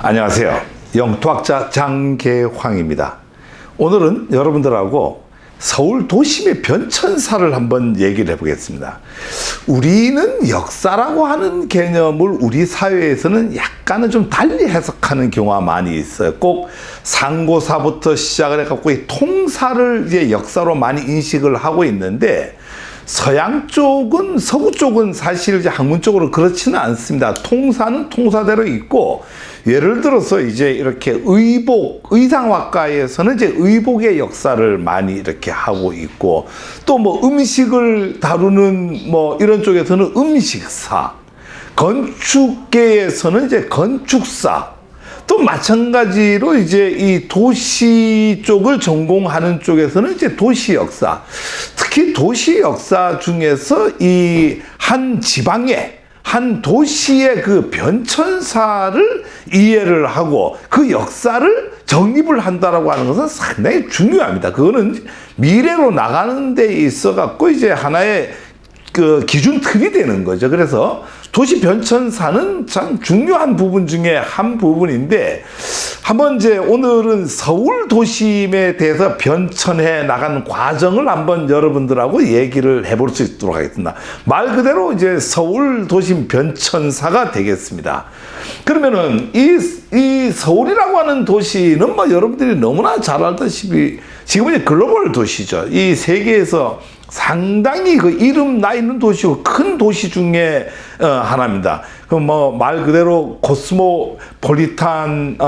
안녕하세요. 영토학자 장계황입니다. 오늘은 여러분들하고 서울 도심의 변천사를 한번 얘기를 해보겠습니다. 우리는 역사라고 하는 개념을 우리 사회에서는 약간은 좀 달리 해석하는 경우가 많이 있어요. 꼭 상고사부터 시작을 해갖고 이 통사를 이제 역사로 많이 인식을 하고 있는데, 서양 쪽은, 서구 쪽은 사실 이제 학문적으로 그렇지는 않습니다. 통사는 통사대로 있고, 예를 들어서 이제 이렇게 의상학과에서는 이제 의복의 역사를 많이 이렇게 하고 있고, 또 뭐 음식을 다루는 뭐 이런 쪽에서는 음식사, 건축계에서는 이제 건축사, 또 마찬가지로 이제 이 도시 쪽을 전공하는 쪽에서는 이제 도시 역사, 특히 도시 역사 중에서 이 한 지방의 한 도시의 그 변천사를 이해를 하고 그 역사를 정립을 한다라고 하는 것은 상당히 중요합니다. 그거는 미래로 나가는 데 있어 갖고 이제 하나의 그 기준 틀이 되는 거죠. 그래서 도시 변천사는 참 중요한 부분 중에 한 부분인데, 한번 이제 오늘은 서울 도심에 대해서 변천해 나가는 과정을 한번 여러분들하고 얘기를 해볼 수 있도록 하겠습니다. 말 그대로 이제 서울 도심 변천사가 되겠습니다. 그러면은 이 서울이라고 하는 도시는 뭐 여러분들이 너무나 잘 알다시피 지금은 이제 글로벌 도시죠. 이 세계에서 상당히 그 이름 나 있는 도시고 큰 도시 중에 하나입니다. 그 뭐 말 그대로 코스모폴리탄,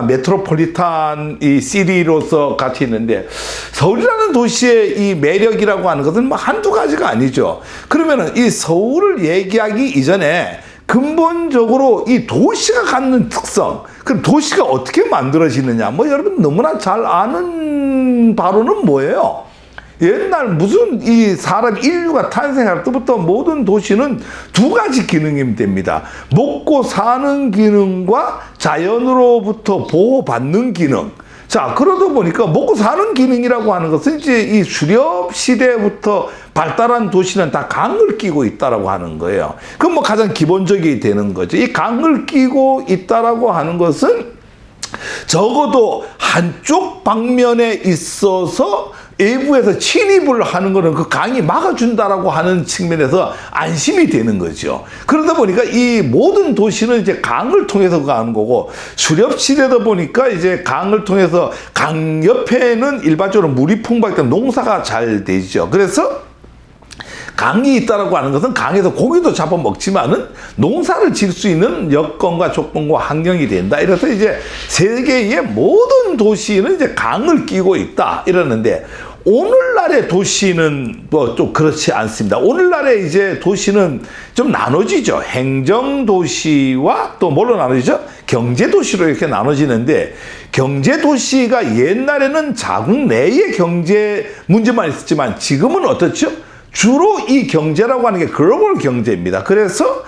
메트로폴리탄 이 시리로서 같이 있는데, 서울이라는 도시의 이 매력이라고 하는 것은 뭐 한두 가지가 아니죠. 그러면은 이 서울을 얘기하기 이전에 근본적으로 이 도시가 갖는 특성, 그럼 도시가 어떻게 만들어지느냐, 뭐 여러분 너무나 잘 아는 바로는 뭐예요? 옛날 무슨 이 사람 인류가 탄생할 때부터 모든 도시는 두 가지 기능이 됩니다. 먹고 사는 기능과 자연으로부터 보호받는 기능. 자, 그러다 보니까 먹고 사는 기능이라고 하는 것은 이제 이 수렵 시대부터 발달한 도시는 다 강을 끼고 있다라고 하는 거예요. 그럼 뭐 가장 기본적이 되는 거죠. 이 강을 끼고 있다라고 하는 것은 적어도 한쪽 방면에 있어서 외부에서 침입을 하는 거는 그 강이 막아준다라고 하는 측면에서 안심이 되는 거죠. 그러다 보니까 이 모든 도시는 이제 강을 통해서 가는 거고, 수렵시대다 보니까 이제 강을 통해서 강 옆에는 일반적으로 물이 풍부하기 때문에 농사가 잘 되죠. 그래서 강이 있다라고 하는 것은 강에서 고기도 잡아먹지만은 농사를 지을 수 있는 여건과 조건과 환경이 된다. 이래서 이제 세계의 모든 도시는 이제 강을 끼고 있다. 이러는데, 오늘날의 도시는 뭐 좀 그렇지 않습니다. 오늘날의 이제 도시는 좀 나눠지죠. 행정도시와 또 뭘로 나눠지죠? 경제도시로 이렇게 나눠지는데, 경제도시가 옛날에는 자국 내의 경제 문제만 있었지만 지금은 어떻죠? 주로 이 경제라고 하는 게 글로벌 경제입니다. 그래서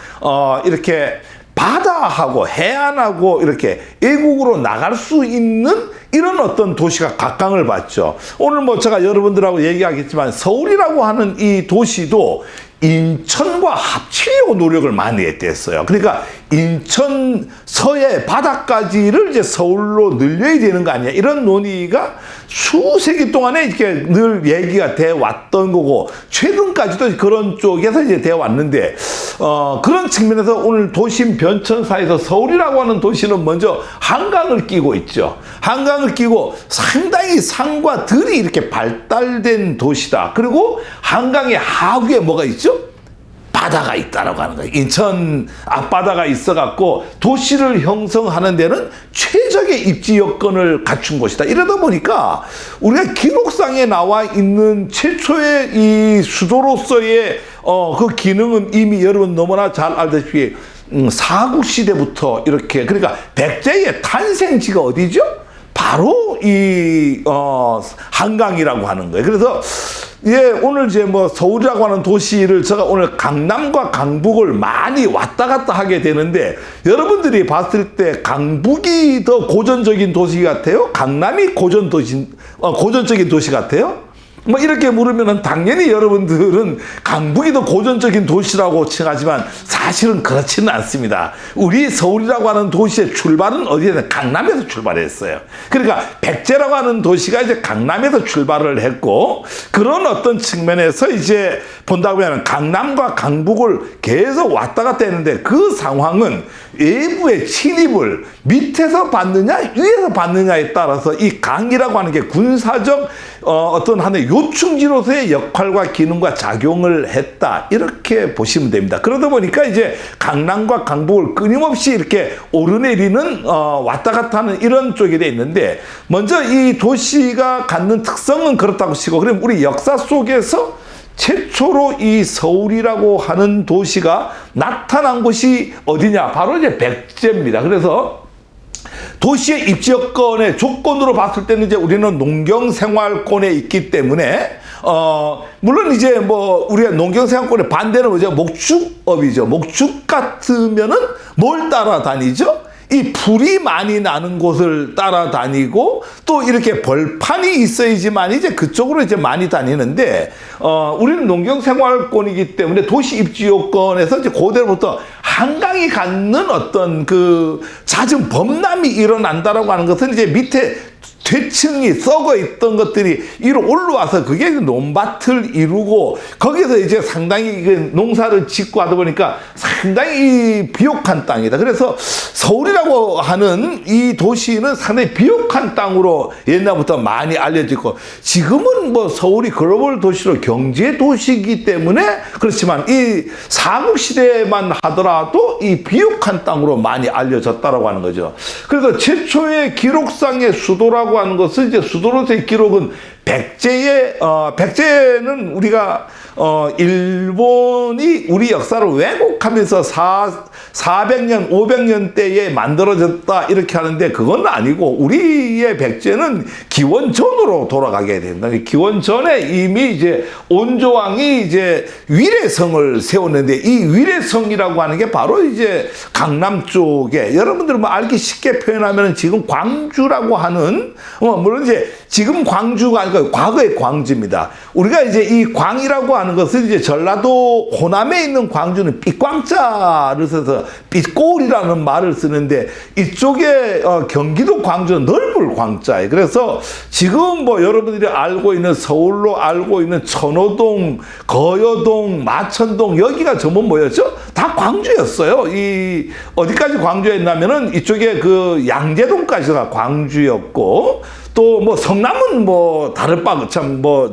이렇게 바다하고 해안하고 이렇게 외국으로 나갈 수 있는 이런 어떤 도시가 각광을 받죠. 오늘 뭐 제가 여러분들하고 얘기하겠지만 서울이라고 하는 이 도시도 인천과 합치려고 노력을 많이 했댔어요. 그러니까 인천 서해 바다까지를 이제 서울로 늘려야 되는 거 아니야, 이런 논의가 수세기 동안에 이렇게 늘 얘기가 돼 왔던 거고, 최근까지도 그런 쪽에서 이제 돼 왔는데, 그런 측면에서 오늘 도심 변천사에서 서울이라고 하는 도시는 먼저 한강을 끼고 있죠. 한강을 끼고 상당히 산과 들이 이렇게 발달된 도시다. 그리고 한강의 하구에 뭐가 있죠? 바다가 있다라고 하는 거예요. 인천 앞바다가 있어갖고 도시를 형성하는 데는 최적의 입지 여건을 갖춘 곳이다. 이러다 보니까 우리가 기록상에 나와 있는 최초의 이 수도로서의 그 기능은 이미 여러분 너무나 잘 알다시피 사국시대부터 이렇게, 그러니까 백제의 탄생지가 어디죠? 바로 이 한강이라고 하는 거예요. 그래서 오늘 이제 뭐 서울이라고 하는 도시를 제가 오늘 강남과 강북을 많이 왔다 갔다 하게 되는데, 여러분들이 봤을 때 강북이 더 고전적인 도시 같아요? 강남이 고전적인 도시 같아요? 뭐 이렇게 물으면은 당연히 여러분들은 강북이 더 고전적인 도시라고 칭하지만 사실은 그렇지는 않습니다. 우리 서울이라고 하는 도시의 출발은 어디에서 강남에서 출발했어요. 그러니까 백제라고 하는 도시가 이제 강남에서 출발을 했고, 그런 어떤 측면에서 이제 본다고 하면 강남과 강북을 계속 왔다 갔다 했는데, 그 상황은 외부의 침입을 밑에서 받느냐 위에서 받느냐에 따라서 이 강이라고 하는 게 군사적 어떤 하나의 요충지로서의 역할과 기능과 작용을 했다, 이렇게 보시면 됩니다. 그러다 보니까 이제 강남과 강북을 끊임없이 이렇게 오르내리는 왔다 갔다 하는 이런 쪽이 돼 있는데, 먼저 이 도시가 갖는 특성은 그렇다고 치고, 그럼 우리 역사 속에서 최초로 이 서울이라고 하는 도시가 나타난 곳이 어디냐? 바로 이제 백제입니다. 그래서 도시의 입지 여건의 조건으로 봤을 때는 이제 우리는 농경 생활권에 있기 때문에 물론 이제 뭐 우리가 농경 생활권의 반대는 뭐죠? 목축업이죠. 목축 같으면은 뭘 따라다니죠? 이 풀이 많이 나는 곳을 따라다니고, 또 이렇게 벌판이 있어야지만 이제 그쪽으로 이제 많이 다니는데, 우리는 농경생활권이기 때문에 도시 입지 요건에서 이제 고대로부터 한강이 갖는 어떤 그 잦은 범람이 일어난다라고 하는 것은 이제 밑에 대층이 썩어 있던 것들이 위로 올라와서 그게 논밭을 이루고, 거기서 이제 상당히 농사를 짓고 하다 보니까 상당히 비옥한 땅이다. 그래서 서울이라고 하는 이 도시는 상당히 비옥한 땅으로 옛날부터 많이 알려지고, 지금은 뭐 서울이 글로벌 도시로 경제 도시이기 때문에 그렇지만 이 삼국시대만 하더라도 이 비옥한 땅으로 많이 알려졌다라고 하는 거죠. 그래서 최초의 기록상의 수도라고 하는 것은 이제 수도로서의 기록은 백제는 우리가 일본이 우리 역사를 왜곡하면서 400년, 500년 대에 만들어졌다 이렇게 하는데, 그건 아니고 우리의 백제는 기원전으로 돌아가게 된다. 기원전에 이미 이제 온조왕이 이제 위례성을 세웠는데, 이 위례성이라고 하는 게 바로 이제 강남 쪽에, 여러분들 뭐 알기 쉽게 표현하면 지금 광주라고 하는, 물론 이제 지금 광주가 아니고 과거의 광주입니다. 우리가 이제 이 광이라고 하는 것은 이제 전라도 호남에 있는 광주는 삐광자를 써서 삐꼬울이라는 말을 쓰는데, 이쪽에 경기도 광주는 넓을 광자예요. 그래서 지금 뭐 여러분들이 알고 있는, 서울로 알고 있는 천호동, 거여동, 마천동, 여기가 전부 뭐였죠? 다 광주였어요. 이 어디까지 광주였냐면은 이쪽에 그 양재동까지가 광주였고, 또 뭐 성남은 뭐 다를 바가 참 뭐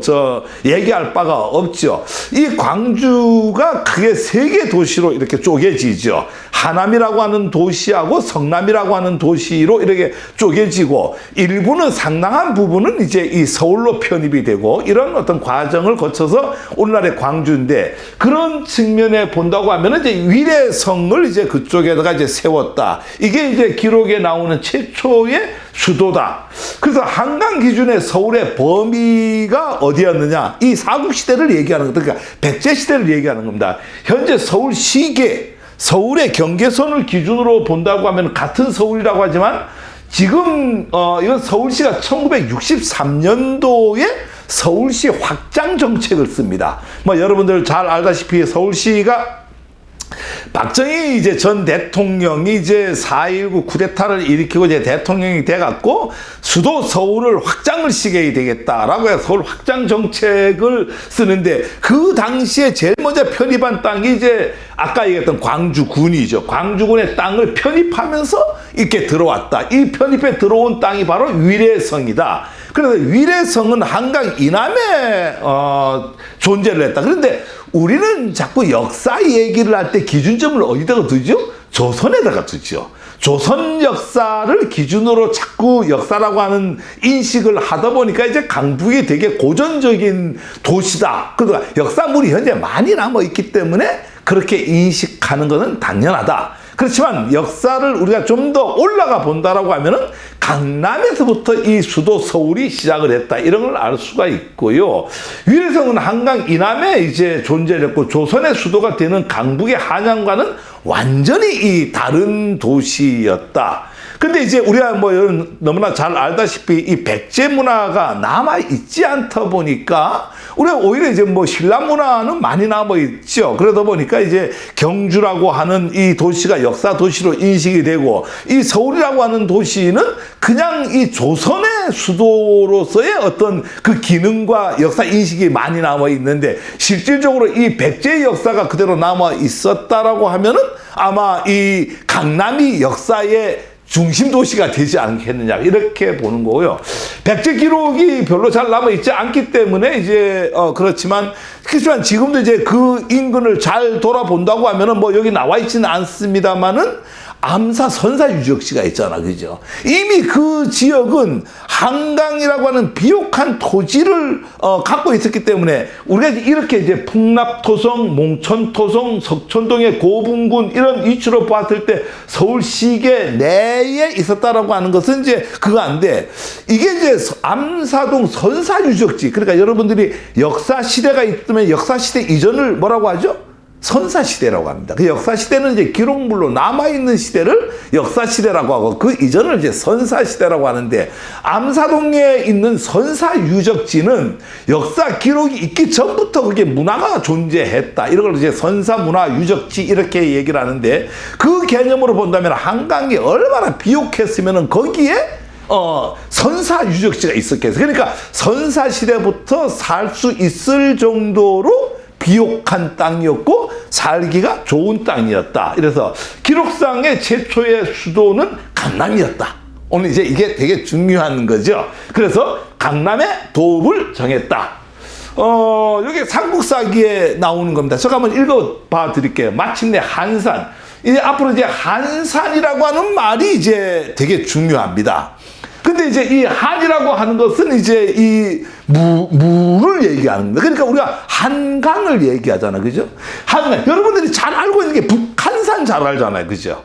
얘기할 바가 없죠. 이 광주가 크게 세 개 도시로 이렇게 쪼개지죠. 하남이라고 하는 도시하고 성남이라고 하는 도시로 이렇게 쪼개지고, 일부는 상당한 부분은 이제 이 서울로 편입이 되고, 이런 어떤 과정을 거쳐서 오늘날의 광주인데, 그런 측면에 본다고 하면은 이제 위례성을 이제 그쪽에다가 이제 세웠다. 이게 이제 기록에 나오는 최초의 수도다. 그래서 한강 기준의 서울의 범위가 어디였느냐? 이 삼국시대를 얘기하는 것, 그러니까 백제시대를 얘기하는 겁니다. 현재 서울 시계, 서울의 경계선을 기준으로 본다고 하면 같은 서울이라고 하지만, 지금 이건 서울시가 1963년도에 서울시 확장 정책을 씁니다. 뭐 여러분들 잘 알다시피 서울시가 박정희 이제 전 대통령이 이제 4.19 쿠데타를 일으키고 이제 대통령이 돼갖고 수도 서울을 확장을 시켜야 되겠다라고 해서 서울 확장 정책을 쓰는데, 그 당시에 제일 먼저 편입한 땅이 이제 아까 얘기했던 광주군이죠. 광주군의 땅을 편입하면서 이렇게 들어왔다. 이 편입해 들어온 땅이 바로 위례성이다. 그래서 위례성은 한강 이남에 존재를 했다. 그런데 우리는 자꾸 역사 얘기를 할 때 기준점을 어디다가 두죠? 조선에다가 두죠. 조선 역사를 기준으로 자꾸 역사라고 하는 인식을 하다 보니까 이제 강북이 되게 고전적인 도시다. 그러니까 역사물이 현재 많이 남아있기 때문에 그렇게 인식하는 것은 당연하다. 그렇지만 역사를 우리가 좀 더 올라가 본다라고 하면은 강남에서부터 이 수도 서울이 시작을 했다, 이런 걸 알 수가 있고요. 위례성은 한강 이남에 이제 존재를 했고, 조선의 수도가 되는 강북의 한양과는 완전히 이 다른 도시였다. 근데 이제 우리가 뭐 너무나 잘 알다시피 이 백제 문화가 남아 있지 않다 보니까 우리가 오히려 이제 뭐 신라 문화는 많이 남아 있죠. 그러다 보니까 이제 경주라고 하는 이 도시가 역사 도시로 인식이 되고 이 서울이라고 하는 도시는 그냥 이 조선의 수도로서의 어떤 그 기능과 역사 인식이 많이 남아 있는데 실질적으로 이 백제의 역사가 그대로 남아 있었다라고 하면은 아마 이 강남이 역사의 중심 도시가 되지 않겠느냐 이렇게 보는 거고요. 백제 기록이 별로 잘 남아 있지 않기 때문에 이제 그렇지만 지금도 이제 그 인근을 잘 돌아본다고 하면은 뭐 여기 나와 있지는 않습니다만은 암사 선사 유적지가 있잖아, 그죠? 이미 그 지역은 한강이라고 하는 비옥한 토지를 갖고 있었기 때문에 우리가 이렇게 이제 풍납토성, 몽천토성, 석촌동의 고분군 이런 위치로 봤을 때 서울시계 내에 있었다라고 하는 것은 이제 그거 안 돼. 이게 이제 암사동 선사 유적지. 그러니까 여러분들이 역사 시대가 있으면 역사 시대 이전을 뭐라고 하죠? 선사시대라고 합니다. 그 역사시대는 이제 기록물로 남아있는 시대를 역사시대라고 하고 그 이전을 이제 선사시대라고 하는데 암사동에 있는 선사유적지는 역사 기록이 있기 전부터 그게 문화가 존재했다. 이런 걸 이제 선사문화유적지 이렇게 얘기를 하는데 그 개념으로 본다면 한강이 얼마나 비옥했으면 거기에 선사 유적지가 있었겠어요. 그러니까 선사 시대부터 살 수 있을 정도로 비옥한 땅이었고 살기가 좋은 땅이었다. 이래서 기록상의 최초의 수도는 강남이었다. 오늘 이제 이게 되게 중요한 거죠. 그래서 강남의 도읍을 정했다. 여기 삼국사기에 나오는 겁니다. 제가 한번 읽어봐 드릴게요. 마침내 한산. 이제 앞으로 이제 한산이라고 하는 말이 이제 되게 중요합니다. 근데 이제 이 한이라고 하는 것은 이제 이 물을 얘기하는 거예요. 그러니까 우리가 한강을 얘기하잖아. 그죠? 한강. 여러분들이 잘 알고 있는 게 북한산 잘 알잖아요. 그죠?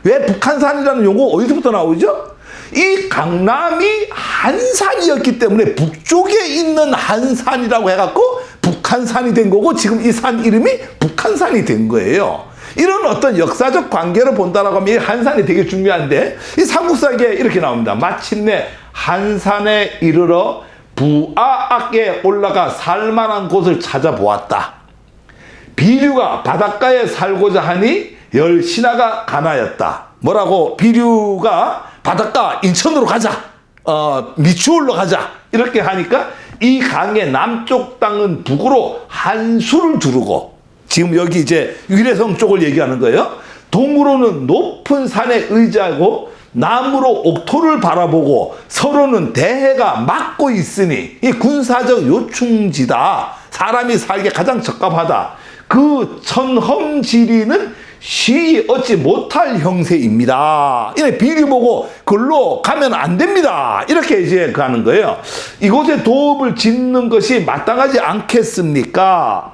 왜 북한산이라는 용어 어디서부터 나오죠? 이 강남이 한산이었기 때문에 북쪽에 있는 한산이라고 해갖고 북한산이 된 거고 지금 이 산 이름이 북한산이 된 거예요. 이런 어떤 역사적 관계를 본다라고 하면 이 한산이 되게 중요한데 이 삼국사기에 이렇게 나옵니다. 마침내 한산에 이르러 부하악에 올라가 살만한 곳을 찾아보았다. 비류가 바닷가에 살고자 하니 열 신하가 가나였다. 뭐라고? 비류가 바닷가 인천으로 가자. 미추홀로 가자. 이렇게 하니까 이 강의 남쪽 땅은 북으로 한수를 두르고 지금 여기 이제 위례성 쪽을 얘기하는 거예요. 동으로는 높은 산에 의지하고 남으로 옥토를 바라보고 서로는 대해가 막고 있으니 이 군사적 요충지다. 사람이 살기에 가장 적합하다. 그 천험지리는 쉬이 얻지 못할 형세입니다. 이래 비리 보고 글로 가면 안 됩니다. 이렇게 이제 가는 거예요. 이곳에 도읍을 짓는 것이 마땅하지 않겠습니까?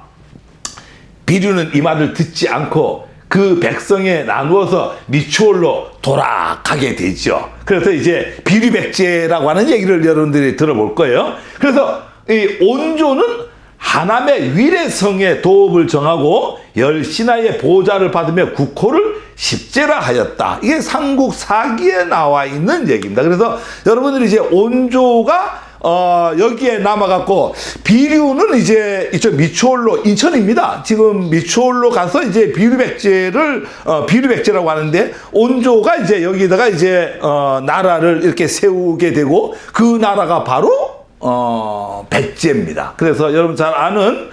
비류는 이 말을 듣지 않고 그 백성에 나누어서 미추홀로 돌아가게 되죠. 그래서 이제 비류백제라고 하는 얘기를 여러분들이 들어볼 거예요. 그래서 이 온조는 하남의 위례성에 도읍을 정하고 열 신하의 보좌를 받으며 국호를 십제라 하였다. 이게 삼국사기에 나와 있는 얘기입니다. 그래서 여러분들이 이제 온조가 여기에 남아갖고 비류는 이제 이쪽 미추홀로 인천입니다. 지금 미추홀로 가서 이제 비류백제라고 하는데 온조가 이제 여기다가 이제 나라를 이렇게 세우게 되고 그 나라가 바로 백제입니다. 그래서 여러분 잘 아는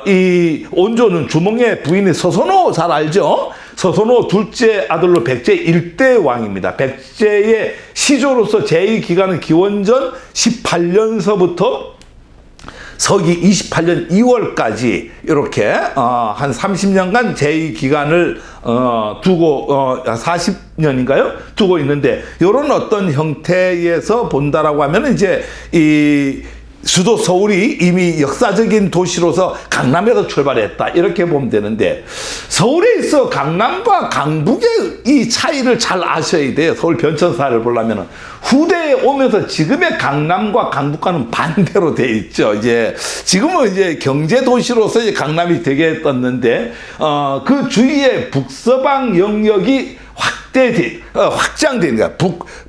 이 온조는 주몽의 부인이 서선호 잘 알죠? 서선호 둘째 아들로 백제 1대 왕입니다. 백제의 시조로서 제2기간은 기원전 18년서부터 서기 28년 2월까지 이렇게 한 30년간 제2기간을 두고 40년인가요? 두고 있는데 이런 어떤 형태에서 본다라고 하면 이제 이 수도 서울이 이미 역사적인 도시로서 강남에서 출발했다 이렇게 보면 되는데 서울에 있어 강남과 강북의 이 차이를 잘 아셔야 돼요. 서울 변천사를 보려면 후대에 오면서 지금의 강남과 강북과는 반대로 돼 있죠. 이제 지금은 이제 경제 도시로서 이제 강남이 되게 떴는데 그 주위에 북서방 영역이 확 확장되는 거야.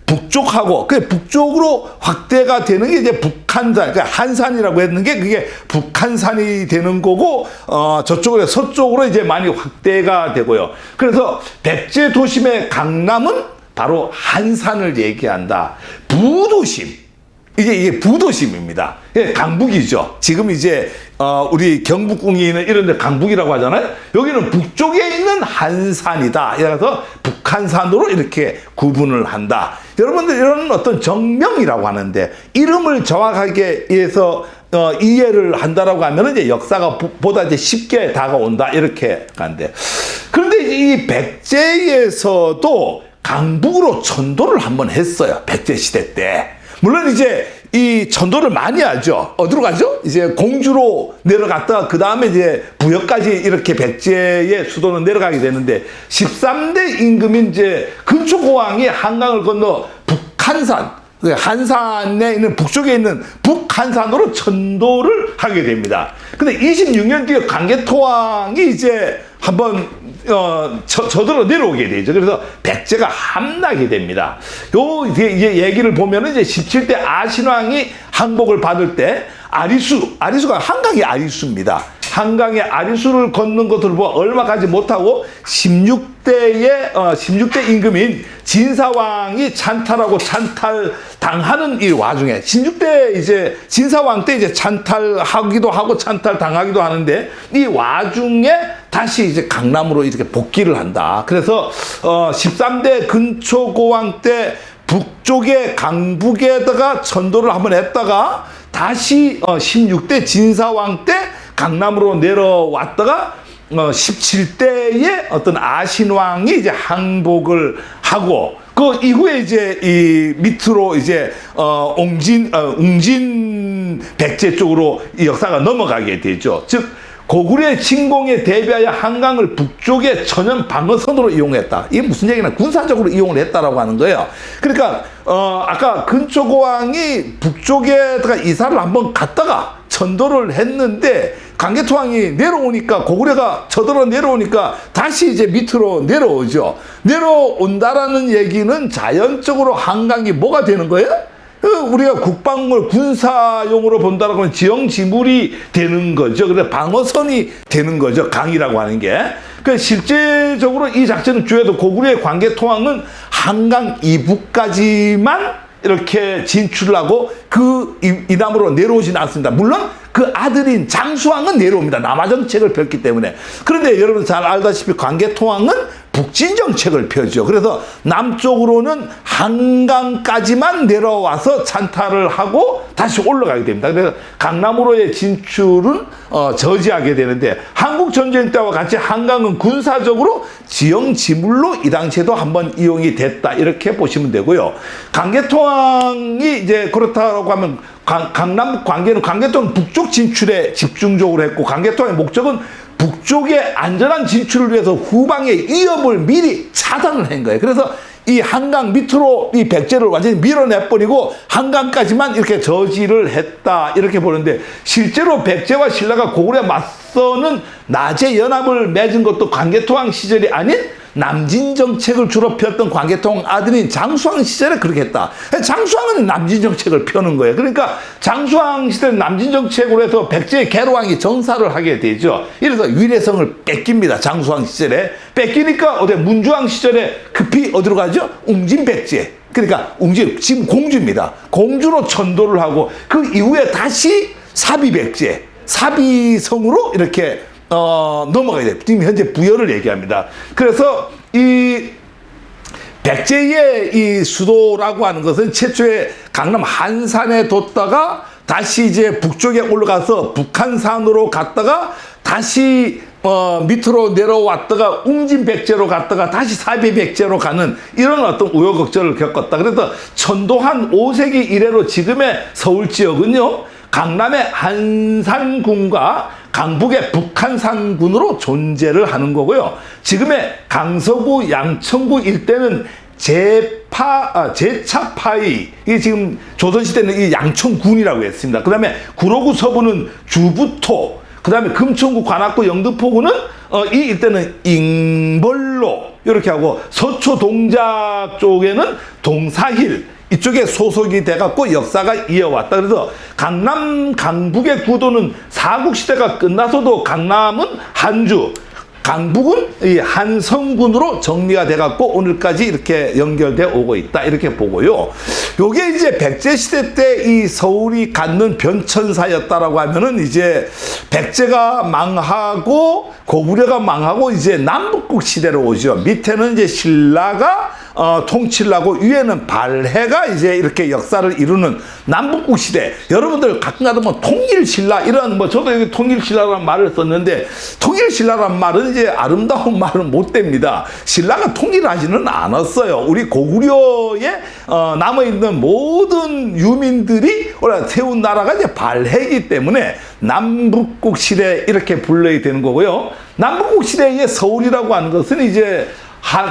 북쪽하고, 그 북쪽으로 확대가 되는 게 이제 북한산, 그러니까 한산이라고 했는 게 그게 북한산이 되는 거고, 저쪽으로, 서쪽으로 이제 많이 확대가 되고요. 그래서 백제 도심의 강남은 바로 한산을 얘기한다. 부도심. 이게 부도심입니다. 강북이죠. 지금 이제 우리 경북궁이 있는 이런 데 강북이라고 하잖아요. 여기는 북쪽에 있는 한산이다. 그래서 북한산으로 이렇게 구분을 한다. 여러분들 이런 어떤 정명이라고 하는데 이름을 정확하게 해서 이해를 한다라고 하면 이제 역사가 보다 이제 쉽게 다가온다. 이렇게 가는데. 그런데 이 백제에서도 강북으로 전도를 한번 했어요. 백제 시대 때. 물론 이제 이 전도를 많이 하죠. 어디로 가죠? 이제 공주로 내려갔다가 그 다음에 이제 부여까지 이렇게 백제의 수도는 내려가게 되는데 13대 임금인 이제 근초고왕이 한강을 건너 북한산, 한산에 있는 북쪽에 있는 북한산으로 전도를 하게 됩니다. 근데 26년 뒤에 광개토왕이 이제 한번 저들어 내려오게 되죠. 그래서 백제가 함락이 됩니다. 요 이제 얘기를 보면은 이제 17대 아신왕이 항복을 받을 때 아리수가 한강이 아리수입니다. 한강의 아리수를 걷는 것을 보아 얼마 가지 못하고 16대 임금인 진사왕이 찬탈하고 찬탈당하는 이 와중에 16대 이제 진사왕 때 이제 찬탈하기도 하고 찬탈당하기도 하는데 이 와중에 다시 이제 강남으로 이렇게 복귀를 한다. 그래서 13대 근초고왕 때 북쪽에 강북에다가 전도를 한번 했다가 다시 16대 진사왕 때 강남으로 내려왔다가 17대의 어떤 아신왕이 이제 항복을 하고 그 이후에 이제 이 밑으로 이제 웅진 백제 쪽으로 이 역사가 넘어가게 되죠. 즉 고구려의 침공에 대비하여 한강을 북쪽의 전연 방어선으로 이용했다. 이게 무슨 얘기냐? 군사적으로 이용을 했다라고 하는 거예요. 그러니까 아까 근초고왕이 북쪽에다가 이사를 한번 갔다가 전도를 했는데 광개토왕이 내려오니까 고구려가 저들어 내려오니까 다시 이제 밑으로 내려오죠. 내려온다라는 얘기는 자연적으로 한강이 뭐가 되는 거예요? 우리가 국방물 군사용으로 본다라고 하면 지형지물이 되는 거죠. 그래서 방어선이 되는 거죠. 강이라고 하는 게. 그 실제적으로 이 작전을 주해도 고구려의 광개토왕은 한강 이북까지만 이렇게 진출을 하고 그 이남으로 내려오지는 않습니다. 물론 그 아들인 장수왕은 내려옵니다. 남하 정책을 폈기 때문에. 그런데 여러분 잘 알다시피 광개토왕은 북진 정책을 펴죠. 그래서 남쪽으로는 한강까지만 내려와서 찬탈을 하고 다시 올라가게 됩니다. 그래서 강남으로의 진출은 저지하게 되는데 한국 전쟁 때와 같이 한강은 군사적으로 지형 지물로 이 당시에도 한번 이용이 됐다. 이렇게 보시면 되고요. 광개토왕이 이제 그렇다고 하면 강남 광개토는 북쪽 진출에 집중적으로 했고 광개토왕의 목적은 북쪽의 안전한 진출을 위해서 후방의 위협을 미리 차단을 한 거예요. 그래서 이 한강 밑으로 이 백제를 완전히 밀어내버리고 한강까지만 이렇게 저지를 했다. 이렇게 보는데 실제로 백제와 신라가 고구려에 맞서는 낮에 연합을 맺은 것도 광개토왕 시절이 아닌 남진 정책을 주로 폈던 광개토왕 아들인 장수왕 시절에 그렇게 했다. 장수왕은 남진 정책을 펴는 거예요. 그러니까 장수왕 시대 남진 정책으로 해서 백제의 계로왕이 정사를 하게 되죠. 이래서 위례성을 뺏깁니다. 장수왕 시절에. 뺏기니까 어디 문주왕 시절에 급히 어디로 가죠? 웅진백제. 그러니까 지금 공주입니다. 공주로 전도를 하고 그 이후에 다시 사비백제, 사비성으로 이렇게 넘어가야 돼요. 지금 현재 부여를 얘기합니다. 그래서 이 백제의 이 수도라고 하는 것은 최초에 강남 한산에 뒀다가 다시 이제 북쪽에 올라가서 북한산으로 갔다가 다시 밑으로 내려왔다가 웅진백제로 갔다가 다시 사비백제로 가는 이런 어떤 우여곡절을 겪었다. 그래서 천도한 5세기 이래로 지금의 서울 지역은요, 강남의 한산군과 강북의 북한산군으로 존재를 하는 거고요. 지금의 강서구, 양천구 일대는 제차파이, 이게 지금 조선시대는 이 양천군이라고 했습니다. 그 다음에 구로구 서부는 주부토, 그 다음에 금천구, 관악구, 영등포구는 이 일대는 잉벌로 이렇게 하고, 서초 동작 쪽에는 동사힐 이쪽에 소속이 돼갖고 역사가 이어왔다. 그래서 강남 강북의 구도는 삼국시대가 끝나서도 강남은 한주, 강북은 이 한성군으로 정리가 돼갖고 오늘까지 이렇게 연결돼 오고 있다, 이렇게 보고요. 요게 이제 백제시대 때 이 서울이 갖는 변천사였다라고 하면은, 이제 백제가 망하고 고구려가 망하고 이제 남북국 시대로 오죠. 밑에는 이제 신라가 통치를 하고, 위에는 발해가 이제 이렇게 역사를 이루는 남북국 시대. 여러분들 가끔 가다 뭐 통일신라 이런, 뭐 저도 여기 통일신라라는 말을 썼는데, 통일신라라는 말은 이제 아름다운 말은 못 됩니다. 신라가 통일하지는 않았어요. 우리 고구려에 남아있는 모든 유민들이 세운 나라가 이제 발해이기 때문에 남북국 시대 이렇게 불러야 되는 거고요. 남북국 시대의 서울이라고 하는 것은 이제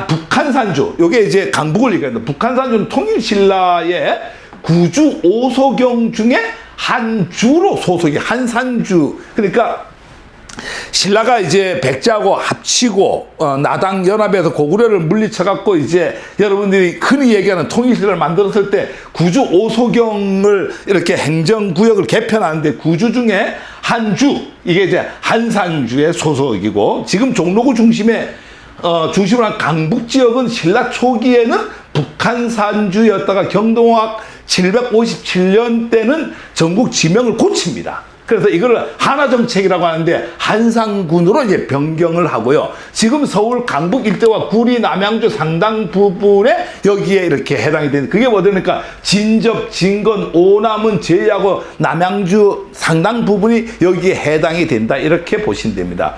북한산주, 요게 이제 강북을 얘기합니다. 북한산주는 통일신라의 구주 오소경 중에 한 주로 소속이, 한산주. 그러니까 신라가 이제 백제하고 합치고 나당 연합에서 고구려를 물리쳐갖고, 이제 여러분들이 흔히 얘기하는 통일신라를 만들었을 때 구주 오소경을 이렇게 행정구역을 개편하는데, 구주 중에 한주, 이게 이제 한산주의 소속이고, 지금 종로구 중심에 중심으로 한 강북 지역은 신라 초기에는 북한산주였다가 경동학 757년 때는 전국 지명을 고칩니다. 그래서 이걸 한화정책이라고 하는데 한상군으로 이제 변경을 하고요. 지금 서울 강북 일대와 구리, 남양주 상당 부분에 여기에 이렇게 해당이 되는, 그게 뭐냐니까 진접, 진건, 오남은 제외하고 남양주 상당 부분이 여기에 해당이 된다, 이렇게 보시면 됩니다.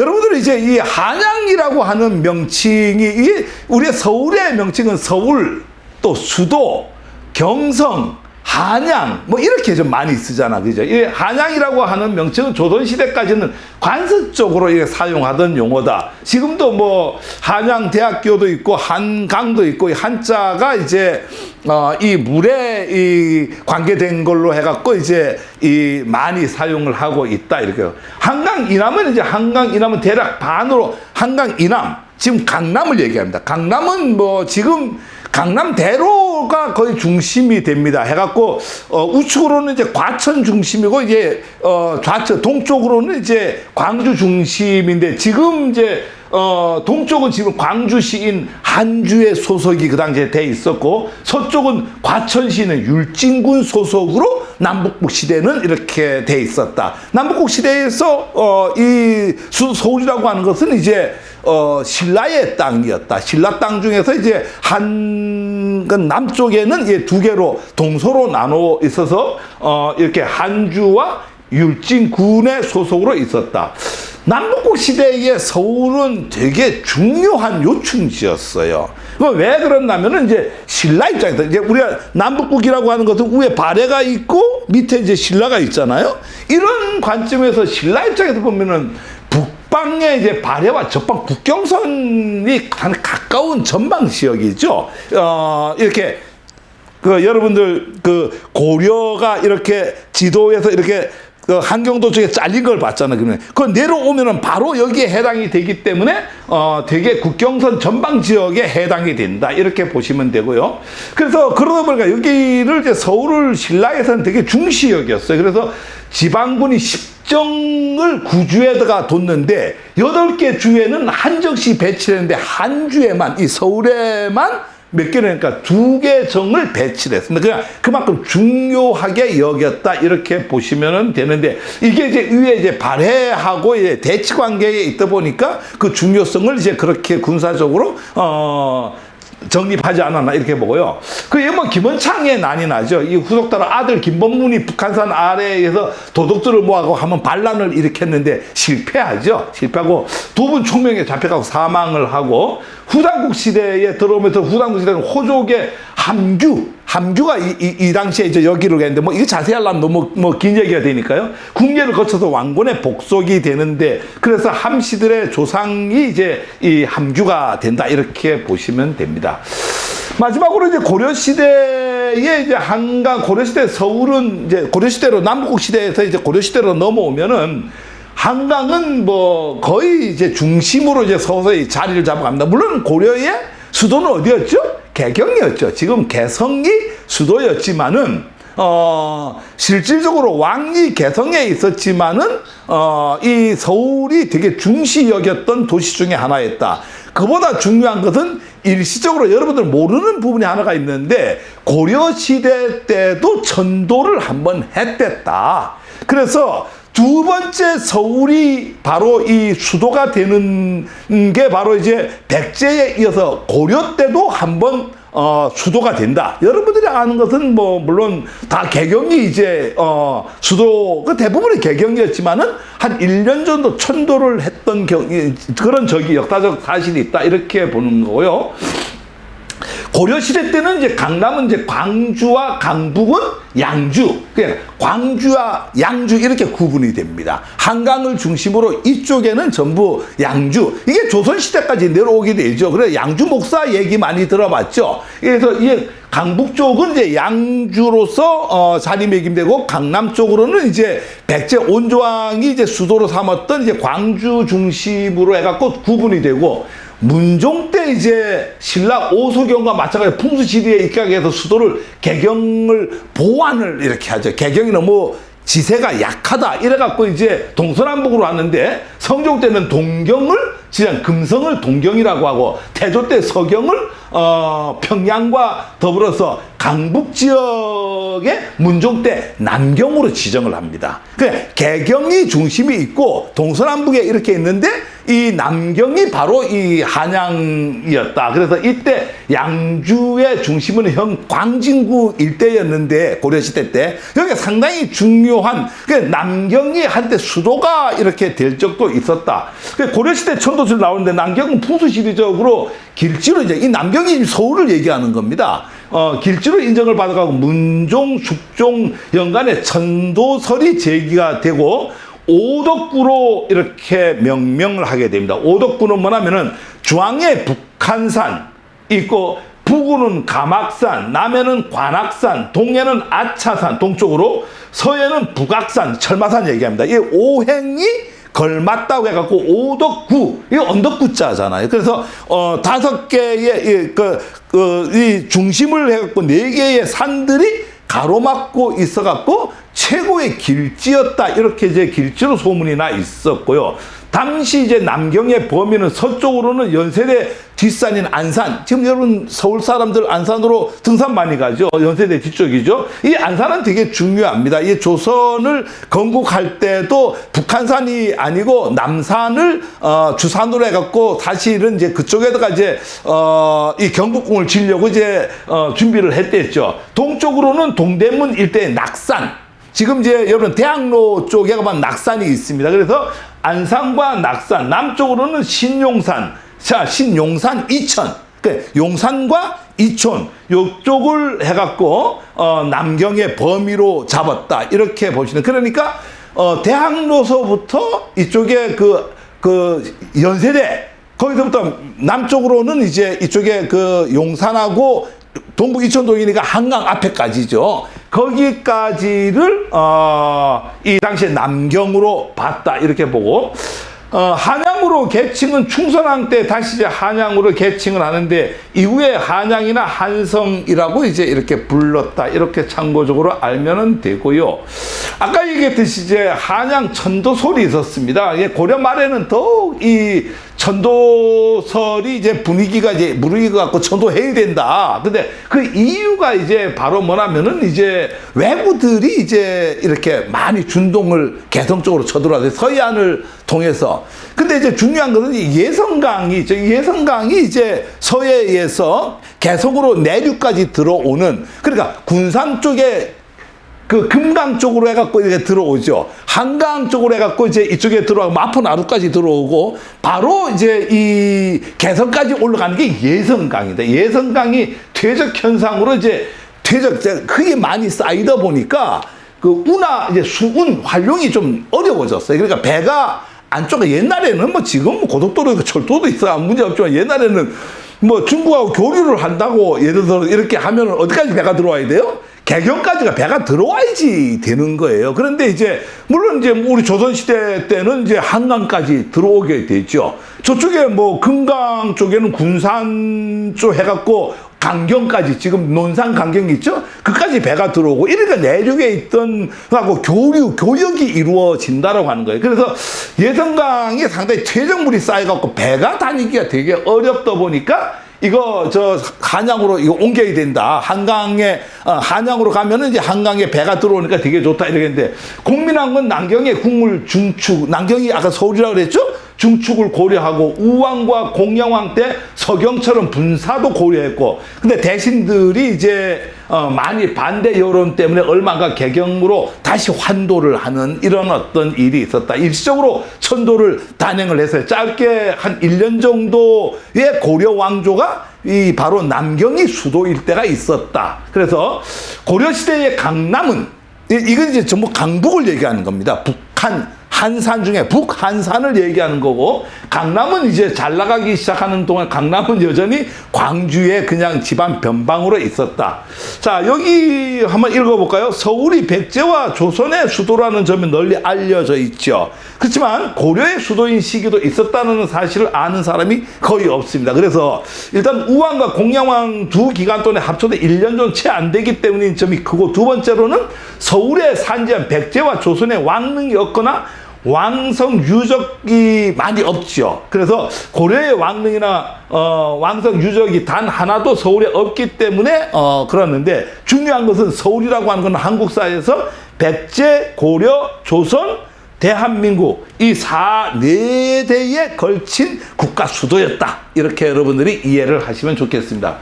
여러분들 이제 이 한양이라고 하는 명칭이, 이게 우리의 서울의 명칭은 서울, 또 수도, 경성, 한양 뭐 이렇게 좀 많이 쓰잖아, 그죠? 이 한양이라고 하는 명칭은 조선시대까지는 관습적으로 이게 사용하던 용어다. 지금도 뭐 한양대학교도 있고 한강도 있고, 이 한자가 이제 이 물에 이 관계된 걸로 해갖고 이제 이 많이 사용을 하고 있다, 이렇게. 한강 이남은 이제 한강 이남은 대략 반으로, 한강 이남, 지금 강남을 얘기합니다. 강남은 뭐 지금 강남대로가 거의 중심이 됩니다. 해갖고 우측으로는 이제 과천 중심이고, 이제 좌측 동쪽으로는 이제 광주 중심인데, 지금 이제 동쪽은 지금 광주시인 한주의 소속이 그 당시에 돼 있었고, 서쪽은 과천시는 율진군 소속으로 남북국 시대는 이렇게 돼 있었다. 남북국 시대에서 이 서울이라고 하는 것은 이제 신라의 땅이었다. 신라 땅 중에서 이제 남쪽에는 이제 두 개로 동서로 나눠 있어서 이렇게 한주와 율진군의 소속으로 있었다. 남북국 시대의 서울은 되게 중요한 요충지였어요. 왜 그랬냐면은, 이제 신라 입장에서, 이제 우리가 남북국이라고 하는 것은 위에 발해가 있고 밑에 이제 신라가 있잖아요. 이런 관점에서 신라 입장에서 보면은 북방의 이제 발해와 적방 국경선이 가까운 전방 지역이죠. 이렇게 여러분들 고려가 이렇게 지도에서 이렇게 한경도 쪽에 잘린 걸 봤잖아요. 그러면 그 내려오면은 바로 여기에 해당이 되기 때문에 되게 국경선 전방 지역에 해당이 된다, 이렇게 보시면 되고요. 그래서 그러다 보니까 여기를 이제 서울을 신라에서는 되게 중시 여겼어요. 그래서 지방군이 10정을 구주에다가 뒀는데 8개 주에는 한정씩 배치했는데, 한 주에만, 이 서울에만 몇 개니까 2개 정을 배치를 했습니다. 그냥 그만큼 중요하게 여겼다, 이렇게 보시면 되는데, 이게 이제 위에 이제 발해하고 이제 대치 관계에 있다 보니까 그 중요성을 이제 그렇게 군사적으로 정립하지 않았나, 이렇게 보고요. 그게 뭐 김원창의 난이 나죠. 이 후속따라 아들 김범문이 북한산 아래에서 도둑들을 모아고 하면 반란을 일으켰는데 실패하죠. 실패하고 두 분 총명에 잡혀가고 사망을 하고, 후당국 시대에 들어오면서 후당국 시대는 호족의 함규가 이 당시에 이제 여기로 갔는데, 뭐 이거 자세히 하려면 너무 긴 얘기가 되니까요. 국례를 거쳐서 왕권에 복속이 되는데, 그래서 함씨들의 조상이 이제 이 함규가 된다, 이렇게 보시면 됩니다. 마지막으로 이제 고려시대에 이제 한강, 고려시대 서울은 이제 고려시대로, 남북국 시대에서 이제 고려시대로 넘어오면은 한강은 뭐 거의 이제 중심으로 이제 서서히 자리를 잡아갑니다. 물론 고려의 수도는 어디였죠? 개경이었죠. 지금 개성이 수도였지만은 실질적으로 왕이 개성에 있었지만은 이 서울이 되게 중시 여겼던 도시 중에 하나였다. 그보다 중요한 것은 일시적으로 여러분들 모르는 부분이 하나가 있는데 고려시대 때도 천도를 한번 했댔다. 그래서 두 번째 서울이 바로 이 수도가 되는 게 바로 이제 백제에 이어서 고려 때도 한번 수도가 된다. 여러분들이 아는 것은 뭐 물론 다 개경이 이제 수도 그 대부분이 개경이었지만은 한 1년 정도 천도를 했던 그런 적이 역사적 사실이 있다. 이렇게 보는 거고요. 고려시대 때는 이제 강남은 이제 광주와 강북은 양주, 그러니까 광주와 양주 이렇게 구분이 됩니다. 한강을 중심으로 이쪽에는 전부 양주. 이게 조선시대까지 내려오게 되죠. 그래서 양주 목사 얘기 많이 들어봤죠. 그래서 이 강북 쪽은 이제 양주로서 자리매김되고 강남 쪽으로는 이제 백제 온조왕이 이제 수도로 삼았던 이제 광주 중심으로 해갖고 구분이 되고 문종 때 이제 신라 오소경과 마찬가지로 풍수지리에 입각해서 수도를 개경을 보완을 이렇게 하죠. 개경이 너무 지세가 약하다 이래갖고 이제 동서남북으로 왔는데 성종 때는 동경을 지금 금성을 동경이라고 하고 태조 때 서경을 평양과 더불어서 강북 지역의 문종 때 남경으로 지정을 합니다. 그러니까 개경이 중심이 있고 동서남북에 이렇게 있는데 이 남경이 바로 이 한양이었다. 그래서 이때 양주의 중심은 현 광진구 일대였는데 고려시대 때 여기가 상당히 중요한 남경이 한때 수도가 이렇게 될 적도 있었다. 고려시대 천도술 나오는데 남경은 풍수시대적으로 길지로 이제 이 남경이 서울을 얘기하는 겁니다. 길지로 인정을 받아가고 문종, 숙종 연간에 천도설이 제기가 되고 오덕구로 이렇게 명명을 하게 됩니다. 오덕구는 뭐냐면은 중앙에 북한산 있고 북으로는 가막산, 남해는 관악산, 동해는 아차산, 동쪽으로 서해는 북악산, 철마산 얘기합니다. 이 오행이 걸맞다고 해갖고 오덕구, 이거 언덕구자잖아요. 그래서 5개의 이 중심을 해갖고 4개의 산들이 가로막고 있어갖고 최고의 길지였다. 이렇게 이제 길지로 소문이 나 있었고요. 당시 이제 남경의 범위는 서쪽으로는 연세대 뒷산인 안산. 지금 여러분 서울 사람들 안산으로 등산 많이 가죠. 연세대 뒤쪽이죠. 이 안산은 되게 중요합니다. 이 조선을 건국할 때도 북한산이 아니고 남산을 주산으로 해갖고 사실은 이제 그쪽에다가 이제 이 경복궁을 지려고 이제 준비를 했댔죠. 동쪽으로는 동대문 일대의 낙산. 지금 이제 여러분 대학로 쪽에 가면 낙산이 있습니다. 그래서 안산과 낙산, 남쪽으로는 신용산, 자 신용산 이천, 그러니까 용산과 이촌 요쪽을 해갖고 남경의 범위로 잡았다 이렇게 보시는. 그러니까 대학로서부터 이쪽에 그 연세대 거기서부터 남쪽으로는 이제 이쪽에 그 용산하고 동북 이천동이니까 한강 앞에까지죠. 거기까지를 이 당시에 남경으로 봤다 이렇게 보고 한양으로 계칭은 충선왕 때 다시 이제 한양으로 계칭을 하는데 이후에 한양이나 한성이라고 이제 이렇게 불렀다 이렇게 참고적으로 알면은 되고요. 아까 얘기했듯이 이제 한양 천도설이 있었습니다. 고려 말에는 더욱 이 천도설이 이제 분위기가 이제 무르익어 갖고 천도해야 된다. 근데 그 이유가 이제 바로 뭐냐면은 이제 왜구들이 이제 이렇게 많이 준동을 개성 쪽으로 쳐들어와서 서해안을 통해서. 근데 이제 중요한 것은 예성강이 이제 서해에서 개성으로 내륙까지 들어오는, 그러니까 군산 쪽에 그 금강 쪽으로 해갖고 이렇게 들어오죠. 한강 쪽으로 해갖고 이제 이쪽에 들어가고 마포나루까지 들어오고 바로 이제 이 개성까지 올라가는 게 예성강이다. 예성강이 퇴적 현상으로 이제 크게 많이 쌓이다 보니까 그 운하 이제 수운 활용이 좀 어려워졌어요. 그러니까 배가 안쪽에 옛날에는 뭐 지금 뭐 고속도로 철도도 있어 문제 없지만 옛날에는 뭐 중국하고 교류를 한다고 예를 들어 이렇게 하면 어디까지 배가 들어와야 돼요? 개경까지가 배가 들어와야지 되는 거예요. 그런데 이제 물론 이제 우리 조선시대 때는 이제 한강까지 들어오게 되죠. 저쪽에 뭐 금강 쪽에는 군산 쪽 해갖고 강경까지 지금 논산 강경 있죠? 그까지 배가 들어오고 이러니까 내륙에 있던 하고 교역이 이루어진다라고 하는 거예요. 그래서 예성강이 상당히 퇴적물이 쌓여갖고 배가 다니기가 되게 어렵다 보니까 이거 저 한양으로 이거 옮겨야 된다. 한강에 한양으로 가면은 이제 한강에 배가 들어오니까 되게 좋다 이러겠는데 국민왕은 남경의 국물 중축, 남경이 아까 서울이라고 그랬죠? 중축을 고려하고 우왕과 공양왕 때 서경처럼 분사도 고려했고 근데 대신들이 이제 많이 반대 여론 때문에 얼마가 개경으로 다시 환도를 하는 이런 어떤 일이 있었다. 일시적으로 천도를 단행을 해서 짧게 한 1년 정도의 고려 왕조가 이 바로 남경이 수도일 때가 있었다. 그래서 고려시대의 강남은 이건 이제 전부 강북을 얘기하는 겁니다. 북한 한산 중에 북한산을 얘기하는 거고 강남은 이제 잘 나가기 시작하는 동안 강남은 여전히 광주의 그냥 집안 변방으로 있었다. 자, 여기 한번 읽어볼까요? 서울이 백제와 조선의 수도라는 점이 널리 알려져 있죠. 그렇지만 고려의 수도인 시기도 있었다는 사실을 아는 사람이 거의 없습니다. 그래서 일단 우왕과 공양왕 두 기간 동안에 합쳐도 1년 정도 채 안 되기 때문인 점이 크고 두 번째로는 서울에 산지한 백제와 조선의 왕릉이 없거나 왕성 유적이 많이 없죠. 그래서 고려의 왕릉이나 왕성 유적이 단 하나도 서울에 없기 때문에 그러는데 중요한 것은 서울이라고 하는 건 한국사에서 백제, 고려, 조선, 대한민국 이 4대에 걸친 국가 수도였다. 이렇게 여러분들이 이해를 하시면 좋겠습니다.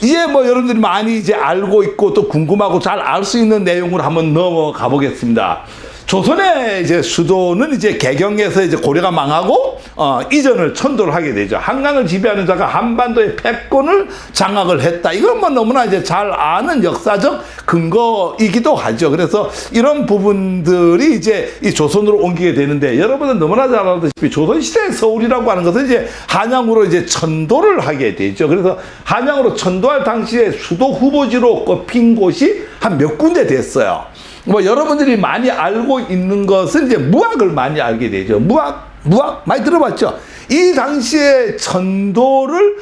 이제 뭐 여러분들이 많이 이제 알고 있고 또 궁금하고 잘 알 수 있는 내용으로 한번 넘어가 보겠습니다. 조선의 이제 수도는 이제 개경에서 이제 고려가 망하고 이전을 천도를 하게 되죠. 한강을 지배하는 자가 한반도의 패권을 장악을 했다. 이건 뭐 너무나 이제 잘 아는 역사적 근거이기도 하죠. 그래서 이런 부분들이 이제 이 조선으로 옮기게 되는데 여러분은 너무나 잘 알다시피 조선시대의 서울이라고 하는 것은 이제 한양으로 이제 천도를 하게 되죠. 그래서 한양으로 천도할 당시에 수도 후보지로 꼽힌 곳이 한 몇 군데 됐어요. 뭐 여러분들이 많이 알고 있는 것은 이제 무학을 많이 알게 되죠. 무학 많이 들어봤죠. 이 당시에 천도를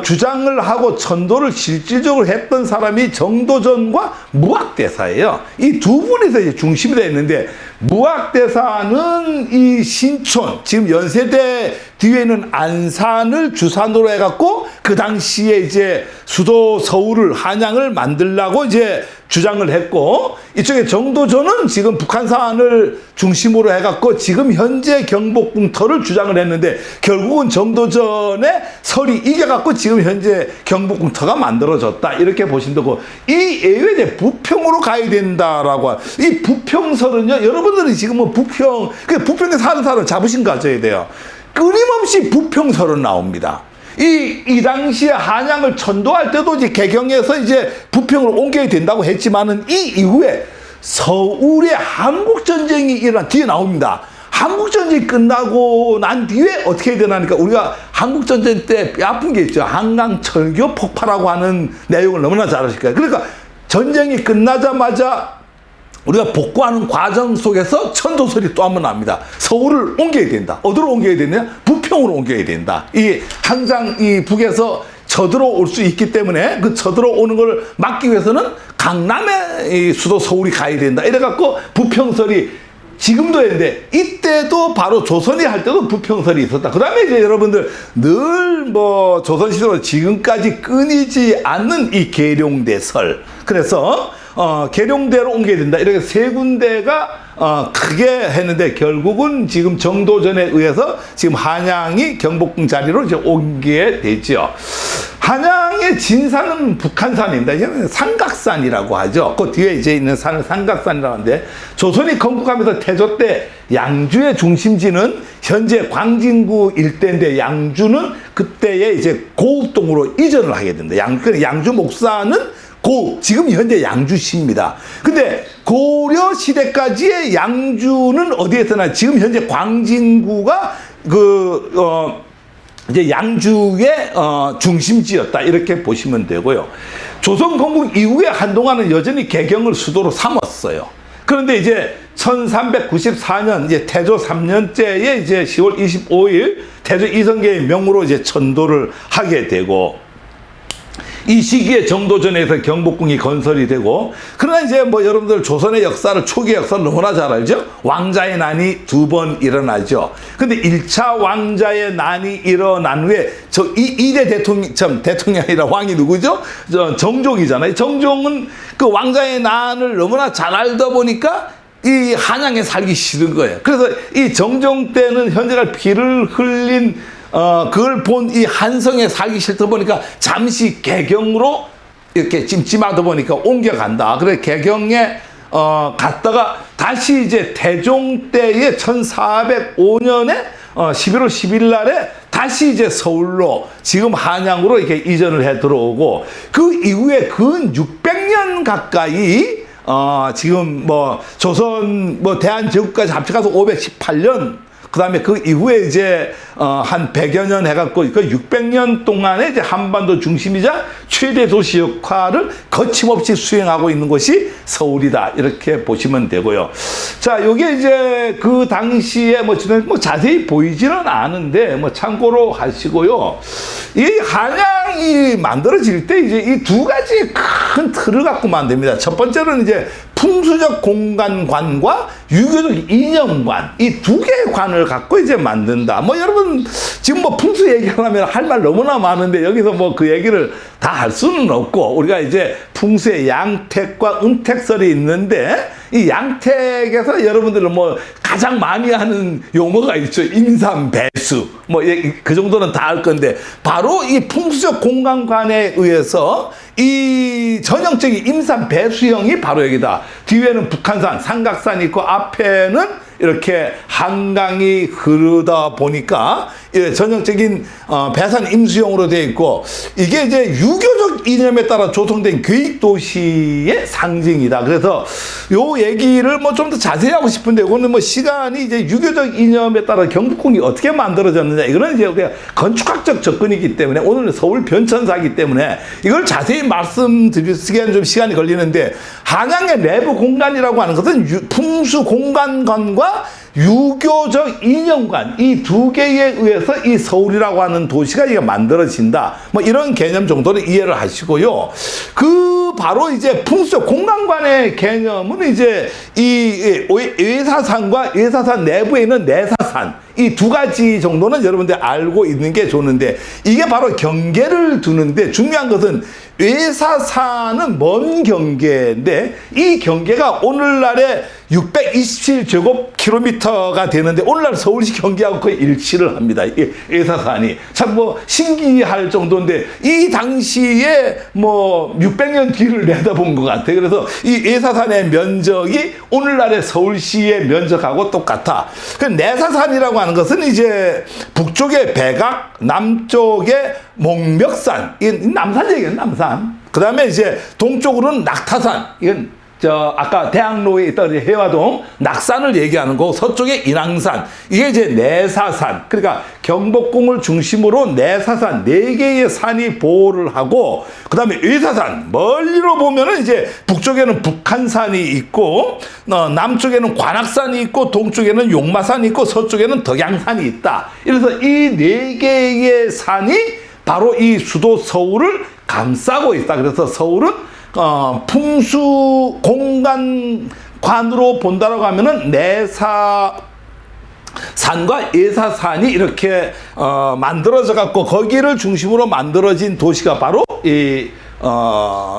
주장을 하고 천도를 실질적으로 했던 사람이 정도전과 무학대사예요. 이 두 분이서 이제 중심이 되어 있는데 무학대사는 이 신촌 지금 연세대 뒤에 있는 안산을 주산으로 해갖고 그 당시에 이제 수도 서울을 한양을 만들라고 이제 주장을 했고 이쪽에 정도전은 지금 북한산을 중심으로 해갖고 지금 현재 경복궁터를 주장을 했는데 결국은 정도전에 설이 이겨갖고 지금 현재 경복궁터가 만들어졌다 이렇게 보시면 되고 이 예외에 부평으로 가야 된다라고 이 부평설은요 여러분들이 지금 뭐 부평에 사는 사람 자부심 가져야 돼요. 끊임없이 부평설은 나옵니다. 이 당시에 한양을 천도할 때도 이제 개경에서 이제 부평으로 옮겨야 된다고 했지만은 이 이후에 서울에 한국전쟁이 일어난 뒤에 나옵니다. 한국전쟁이 끝나고 난 뒤에 어떻게 해야 되나니까 우리가 한국전쟁 때 아픈 게 있죠. 한강 철교 폭파라고 하는 내용을 너무나 잘 아실 거예요. 그러니까 전쟁이 끝나자마자 우리가 복구하는 과정 속에서 천도설이 또 한 번 납니다. 서울을 옮겨야 된다. 어디로 옮겨야 되느냐? 부평으로 옮겨야 된다. 이 항상 이 북에서 쳐들어올 수 있기 때문에 그 쳐들어오는 걸 막기 위해서는 강남에 이 수도 서울이 가야 된다. 이래갖고 부평설이 지금도 했는데 이때도 바로 조선이 할 때도 부평설이 있었다. 그 다음에 이제 여러분들 늘 뭐 조선시대로 지금까지 끊이지 않는 이 계룡대설. 그래서 계룡대로 옮겨야 된다. 이렇게 세 군데가 크게 했는데 결국은 지금 정도전에 의해서 지금 한양이 경복궁 자리로 이제 옮기게 되죠. 한양의 진산은 북한산입니다. 이제는 삼각산이라고 하죠. 그 뒤에 이제 있는 산을 삼각산이라고 하는데 조선이 건국하면서 태조 때 양주의 중심지는 현재 광진구 일대인데 양주는 그때에 이제 고읍동으로 이전을 하게 된다. 양주 목사는 지금 현재 양주시입니다. 근데 고려 시대까지의 양주는 어디에 있었나? 지금 현재 광진구가 이제 양주의 중심지였다 이렇게 보시면 되고요. 조선 건국 이후에 한동안은 여전히 개경을 수도로 삼았어요. 그런데 이제 1394년 이제 태조 3년째에 이제 10월 25일 태조 이성계의 명으로 이제 천도를 하게 되고, 이 시기에 정도전에서 경복궁이 건설이 되고, 그러나 이제 뭐 여러분들 조선의 역사를, 초기 역사를 너무나 잘 알죠? 왕자의 난이 2번 일어나죠. 근데 1차 왕자의 난이 일어난 후에 이대 대통령이라 왕이 누구죠? 정종이잖아요. 정종은 그 왕자의 난을 너무나 잘 알다 보니까 이 한양에 살기 싫은 거예요. 그래서 이 정종 때는 현재가 피를 흘린 그걸 본 이 한성에 살기 싫다 보니까 잠시 개경으로 이렇게 찜찜하다 보니까 옮겨간다. 그래 개경에 갔다가 다시 이제 태종 때의 1405년에 11월 10일 날에 다시 이제 서울로, 지금 한양으로 이렇게 이전을 해 들어오고, 그 이후에 근 600년 가까이 지금 뭐 조선 뭐 대한제국까지 합쳐가서 518년, 그 다음에 그 이후에 이제 한 100여 년 해갖고 그 600년 동안에 이제 한반도 중심이자 최대 도시 역할을 거침없이 수행하고 있는 곳이 서울이다 이렇게 보시면 되고요. 자, 요게 이제 그 당시에 뭐 자세히 보이지는 않은데 뭐 참고로 하시고요. 이 한양이 만들어질 때 이제 이 두 가지 큰 틀을 갖고 만듭니다. 첫 번째로는 이제 풍수적 공간관과 유교적 이념관, 이 두 개의 관을 갖고 이제 만든다. 뭐 여러분 지금 뭐 풍수 얘기하려면 할 말 너무나 많은데 여기서 뭐 그 얘기를 다 할 수는 없고, 우리가 이제 풍수의 양택과 은택설이 있는데, 이 양택에서 여러분들은 뭐 가장 많이 하는 용어가 있죠. 임산배수. 뭐 그 정도는 다 알 건데, 바로 이 풍수적 공간관에 의해서 이 전형적인 임산배수형이 바로 여기다. 뒤에는 북한산, 삼각산이 있고 앞에는 이렇게 한강이 흐르다 보니까 전형적인 배산 임수형으로 되어 있고, 이게 이제 유교적 이념에 따라 조성된 계획도시의 상징이다. 그래서 요 얘기를 뭐 좀 더 자세히 하고 싶은데, 이거는 뭐 시간이 이제 유교적 이념에 따라 경복궁이 어떻게 만들어졌느냐, 이거는 이제 우리가 건축학적 접근이기 때문에, 오늘은 서울 변천사이기 때문에 이걸 자세히 말씀드리기에는 좀 시간이 걸리는데, 한양의 내부 공간이라고 하는 것은 풍수 공간관과 유교적 이념관, 이 두 개에 의해서 이 서울이라고 하는 도시가 이게 만들어진다. 뭐 이런 개념 정도는 이해를 하시고요. 그 바로 이제 풍수적 공간관의 개념은 이제 이 외사산과 외사산 내부에 있는 내사산, 이 두 가지 정도는 여러분들 알고 있는 게 좋은데, 이게 바로 경계를 두는데, 중요한 것은 외사산은 먼 경계인데, 이 경계가 오늘날의 627제곱킬로미터가 되는데, 오늘날 서울시 경계하고 거의 일치를 합니다. 이 외사산이. 참 뭐 신기할 정도인데, 이 당시에 뭐 600년 뒤를 내다본 것 같아요. 그래서 이 외사산의 면적이 오늘날의 서울시의 면적하고 똑같아. 그 내사산이라고 하는 것은 이제 북쪽의 백악, 남쪽의 목멱산, 이건 남산 얘기예요, 남산. 그 다음에 이제 동쪽으로는 낙타산, 이건 아까 대학로에 있던 해화동 낙산을 얘기하는 거, 서쪽에 인왕산, 이게 이제 내사산. 그러니까 경복궁을 중심으로 내사산 4개의 산이 보호를 하고, 그 다음에 외사산, 멀리로 보면은 이제 북쪽에는 북한산이 있고, 남쪽에는 관악산이 있고, 동쪽에는 용마산이 있고, 서쪽에는 덕양산이 있다. 이래서 이 4개의 산이 바로 이 수도 서울을 감싸고 있다. 그래서 서울은 풍수 공간관으로 본다라고 하면은 내사산과 예사산이 이렇게 만들어져 갖고, 거기를 중심으로 만들어진 도시가 바로 이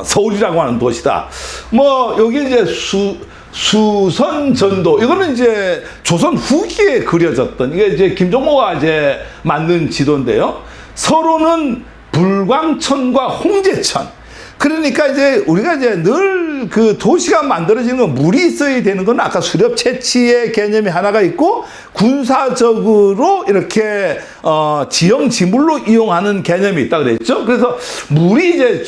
서울이라고 하는 도시다. 뭐 여기 이제 수선전도, 이거는 이제 조선 후기에 그려졌던, 이게 이제 김종모가 이제 만든 지도인데요. 서로는 불광천과 홍제천. 그러니까 이제 우리가 이제 늘 그 도시가 만들어지는 건 물이 있어야 되는 건, 아까 수렵 채취의 개념이 하나가 있고, 군사적으로 이렇게 지형 지물로 이용하는 개념이 있다 그랬죠. 그래서 물이 이제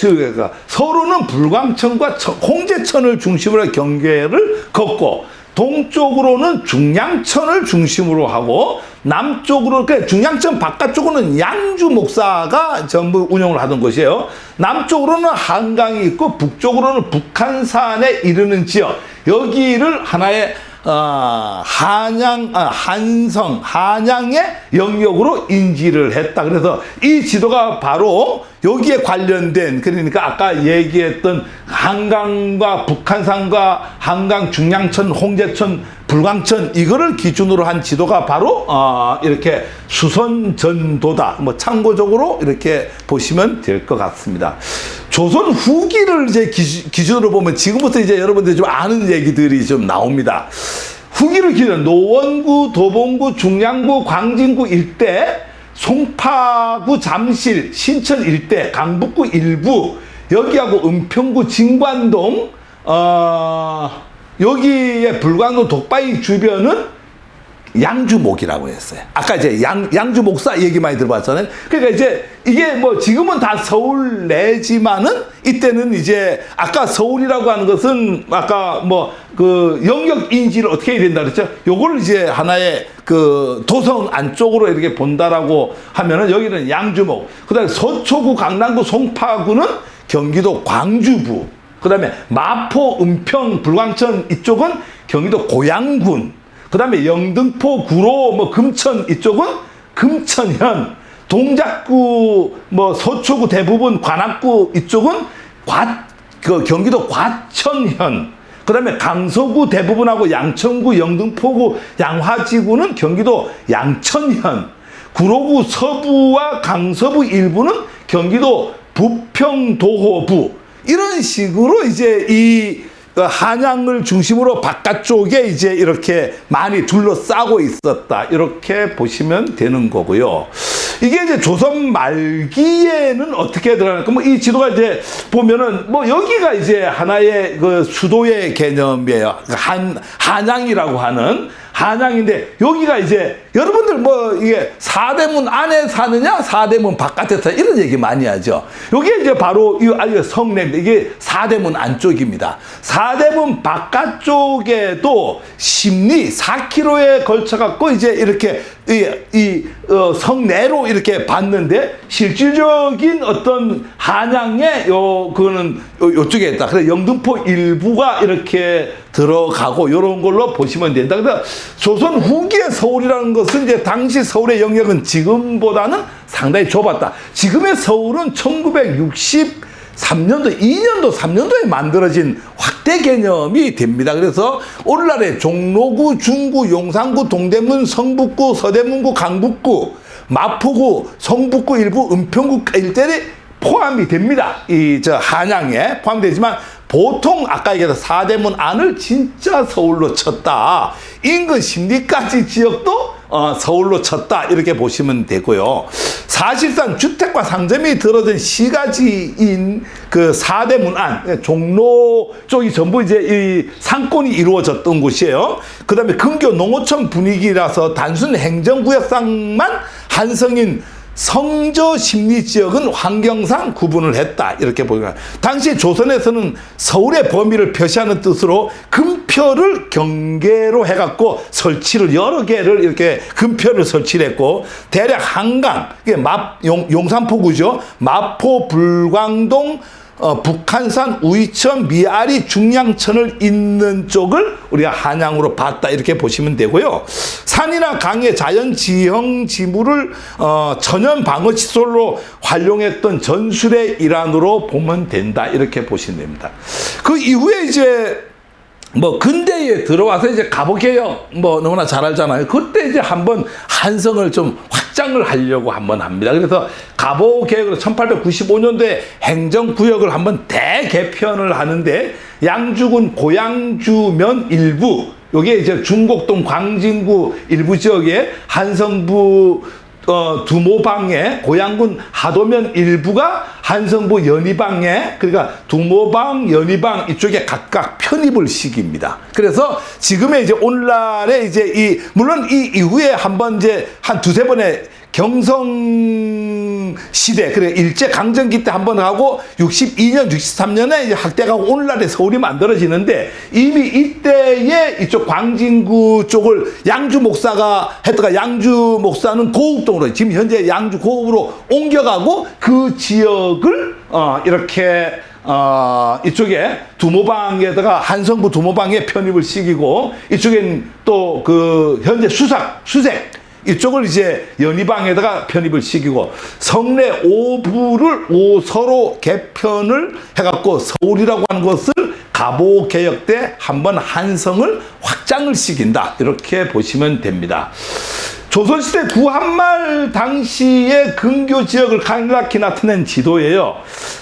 서로는 불광천과 홍제천을 중심으로 경계를 걷고, 동쪽으로는 중량천을 중심으로 하고 남쪽으로 중량천 바깥쪽으로는 양주 목사가 전부 운영을 하던 곳이에요. 남쪽으로는 한강이 있고 북쪽으로는 북한산에 이르는 지역, 여기를 하나의 한양의 영역으로 인지를 했다. 그래서 이 지도가 바로 여기에 관련된, 그러니까 아까 얘기했던 한강과 북한산과 한강, 중량천, 홍제천, 불광천, 이거를 기준으로 한 지도가 바로 이렇게 수선전도다. 뭐 참고적으로 이렇게 보시면 될 것 같습니다. 조선 후기를 이제 기준으로 보면 지금부터 이제 여러분들이 좀 아는 얘기들이 좀 나옵니다. 후기를 기준, 노원구, 도봉구, 중량구, 광진구 일대, 송파구, 잠실, 신천 일대, 강북구 일부, 여기하고 은평구, 진관동, 여기에 불광동, 독바이 주변은 양주목이라고 했어요. 아까 이제 양주 목사 얘기 많이 들어봤잖아요. 그러니까 이제 이게 뭐 지금은 다 서울 내지만은 이때는 이제 아까 서울이라고 하는 것은 아까 뭐 그 영역 인지를 어떻게 해야 된다 그랬죠? 요걸 이제 하나의 그 도성 안쪽으로 이렇게 본다라고 하면은 여기는 양주목. 그다음에 서초구, 강남구, 송파구는 경기도 광주부. 그다음에 마포, 은평, 불광천 이쪽은 경기도 고양군. 그 다음에 영등포, 구로, 뭐 금천 이쪽은 금천현, 동작구, 뭐 서초구 대부분, 관악구 이쪽은 경기도 과천현, 그 다음에 강서구 대부분하고 양천구, 영등포구, 양화지구는 경기도 양천현, 구로구 서부와 강서부 일부는 경기도 부평도호부. 이런 식으로 이제 이 한양을 중심으로 바깥쪽에 이제 이렇게 많이 둘러싸고 있었다. 이렇게 보시면 되는 거고요. 이게 이제 조선 말기에는 어떻게 들어가니까 뭐 이 지도가 이제 보면은 뭐 여기가 이제 하나의 그 수도의 개념이에요. 한양이라고 하는 한양인데 여기가 이제 여러분들 뭐 이게 사대문 안에 사느냐 사대문 바깥에 사느냐 이런 얘기 많이 하죠. 여기 이제 바로 이 성내입니다. 이게 사대문 안쪽입니다. 사대문 바깥쪽에도 심리 4km에 걸쳐 갖고 이제 이렇게 성내로 이렇게 봤는데 실질적인 어떤 한양의 그거는 요쪽에 있다. 그래서 영등포 일부가 이렇게 들어가고 이런 걸로 보시면 된다. 그래서 조선 후기의 서울이라는 것은 이제 당시 서울의 영역은 지금보다는 상당히 좁았다. 지금의 서울은 1963년도, 2년도, 3년도에 만들어진 확대 개념이 됩니다. 그래서 오늘날의 종로구, 중구, 용산구, 동대문, 성북구, 서대문구, 강북구, 마포구, 성북구 일부, 은평구 일대에 포함이 됩니다. 한양에 포함되지만 보통 아까 얘기했던 사대문 안을 진짜 서울로 쳤다. 인근 심리까지 지역도 서울로 쳤다. 이렇게 보시면 되고요. 사실상 주택과 상점이 들어진 시가지인 그 사대문 안, 종로 쪽이 전부 이제 이 상권이 이루어졌던 곳이에요. 그 다음에 근교 농어촌 분위기라서 단순 행정구역상만 한성인 성저 심리 지역은 환경상 구분을 했다. 이렇게 보니까 당시 조선에서는 서울의 범위를 표시하는 뜻으로 금표를 경계로 해갖고 설치를 여러 개를 이렇게 금표를 설치를 했고 대략 한강, 용산포구죠. 마포, 불광동, 북한산, 우이천, 미아리, 중량천을 잇는 쪽을 우리가 한양으로 봤다. 이렇게 보시면 되고요. 산이나 강의 자연 지형 지물을 천연 방어 시설로 활용했던 전술의 일환으로 보면 된다. 이렇게 보시면 됩니다. 그 이후에 이제 뭐 근대에 들어와서 이제 갑오개혁 뭐 너무나 잘 알잖아요. 그때 이제 한번 한성을 좀 확장을 하려고 한번 합니다. 그래서 갑오개혁으로 1895년도에 행정구역을 한번 대개편을 하는데 양주군 고양주면 일부, 요게 이제 중곡동 광진구 일부 지역에 한성부 두모방에 고양군 하도면 일부가 한성부 연희방에, 그러니까 두모방, 연희방 이쪽에 각각 편입을 시킵니다. 그래서 지금의 이제 오늘날에 이제 물론 이 이후에 한번 이제 한 두세 번의 경성 시대, 그래 일제 강점기 때 한번 하고 62년, 63년에 이제 확대하고 오늘날에 서울이 만들어지는데 이미 이때에 이쪽 광진구 쪽을 양주 목사가 했다가 양주 목사는 고읍동으로 지금 현재 양주 고읍으로 옮겨가고 그 지역을 이렇게 이쪽에 두모방에다가 한성부 두모방에 편입을 시키고 이쪽엔 또 그 현재 수색 이쪽을 이제 연희방에다가 편입을 시키고 성내 5부를 5서로 개편을 해갖고 서울이라고 하는 것을 가보개혁 때 한번 한성을 확장을 시킨다. 이렇게 보시면 됩니다. 조선시대 구한말 당시의 근교 지역을 강력히 나타낸 지도예요.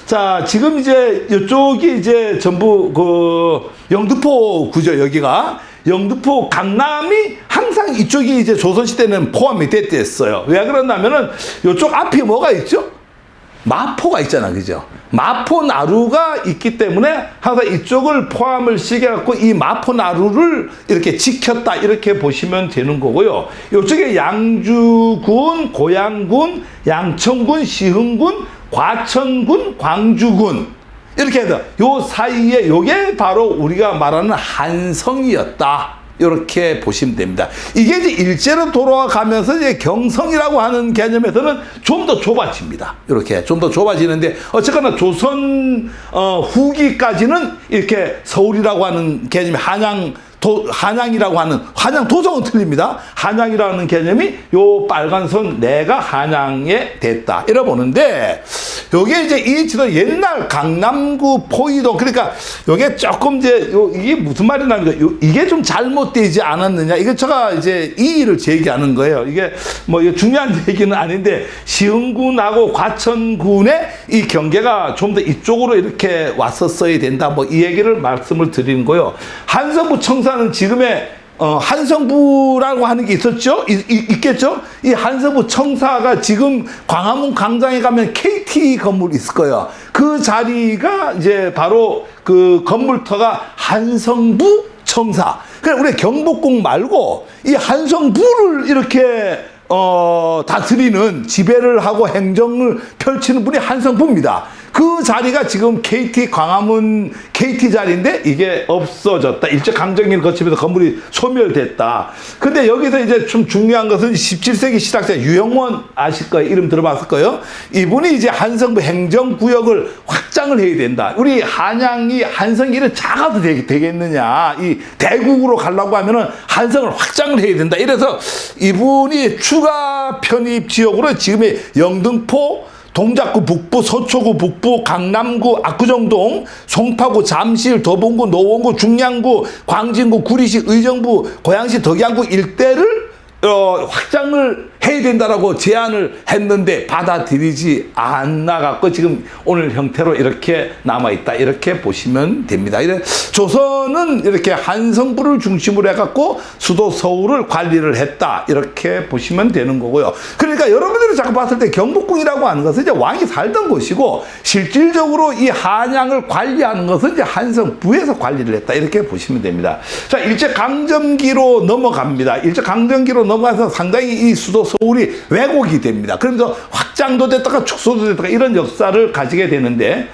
자, 지금 이제 이쪽이 이제 전부 그 영등포 구죠, 여기가. 영등포 강남이 항상 이쪽이 이제 조선시대는 포함이 됐어요. 왜 그러냐면은 이쪽 앞에 뭐가 있죠? 마포가 있잖아, 그죠? 마포 나루가 있기 때문에 항상 이쪽을 포함을 시켜갖고 이 마포 나루를 이렇게 지켰다, 이렇게 보시면 되는 거고요. 이쪽에 양주군, 고양군, 양천군, 시흥군, 과천군, 광주군 이렇게 해서 요 사이에 요게 바로 우리가 말하는 한성이었다. 이렇게 보시면 됩니다. 이게 이제 일제로 돌아가면서 이제 경성이라고 하는 개념에서는 좀 더 좁아집니다. 이렇게 좀 더 좁아지는데 어쨌거나 조선 후기까지는 이렇게 서울이라고 하는 개념이 한양이라고 하는, 한양 도성은 틀립니다. 한양이라는 개념이 요 빨간 선 내가 한양에 됐다. 이래 보는데 요게 이제 이 지도 옛날 강남구 포이동, 그러니까 요게 조금 이제 이게 무슨 말이냐면 이게 좀 잘못되지 않았느냐. 이게 제가 이제 이의를 제기하는 거예요. 이게 뭐 이게 중요한 얘기는 아닌데 시흥군하고 과천군의 이 경계가 좀 더 이쪽으로 이렇게 왔었어야 된다. 뭐 이 얘기를 말씀을 드리는 거예요. 한성부 청사는 지금의 한성부라고 하는 게 있었죠? 있겠죠? 이 한성부 청사가 지금 광화문 광장에 가면 KT 건물이 있을 거예요. 그 자리가 이제 바로 그 건물터가 한성부 청사. 그래, 우리 경복궁 말고 이 한성부를 이렇게 다스리는, 지배를 하고 행정을 펼치는 분이 한성부입니다. 그 자리가 지금 KT 광화문 KT 자리인데 이게 없어졌다. 일제강점기를 거치면서 건물이 소멸됐다. 근데 여기서 이제 좀 중요한 것은 17세기 시작자 유영원 아실 거예요. 이름 들어봤을 거예요. 이분이 이제 한성부 행정구역을 확장을 해야 된다. 우리 한양이 한성이 이렇게 작아도 되겠느냐. 이 대국으로 가려고 하면은 한성을 확장을 해야 된다. 이래서 이분이 추가 편입 지역으로 지금의 영등포, 동작구 북부, 서초구 북부, 강남구, 압구정동, 송파구, 잠실, 도봉구, 노원구, 중량구, 광진구, 구리시, 의정부, 고양시, 덕양구 일대를 확장을 해야 된다라고 제안을 했는데 받아들이지 않아갖고 지금 오늘 형태로 이렇게 남아있다. 이렇게 보시면 됩니다. 조선은 이렇게 한성부를 중심으로 해갖고 수도 서울을 관리를 했다. 이렇게 보시면 되는 거고요. 그러니까 여러분들이 자꾸 봤을 때 경복궁이라고 하는 것은 이제 왕이 살던 곳이고 실질적으로 이 한양을 관리하는 것은 이제 한성부에서 관리를 했다. 이렇게 보시면 됩니다. 자, 일제강점기로 넘어갑니다. 일제강점기로 넘어가서 상당히 이 수도 서울이 왜곡이 됩니다. 그러면서 확장도 됐다가 축소도 됐다가 이런 역사를 가지게 되는데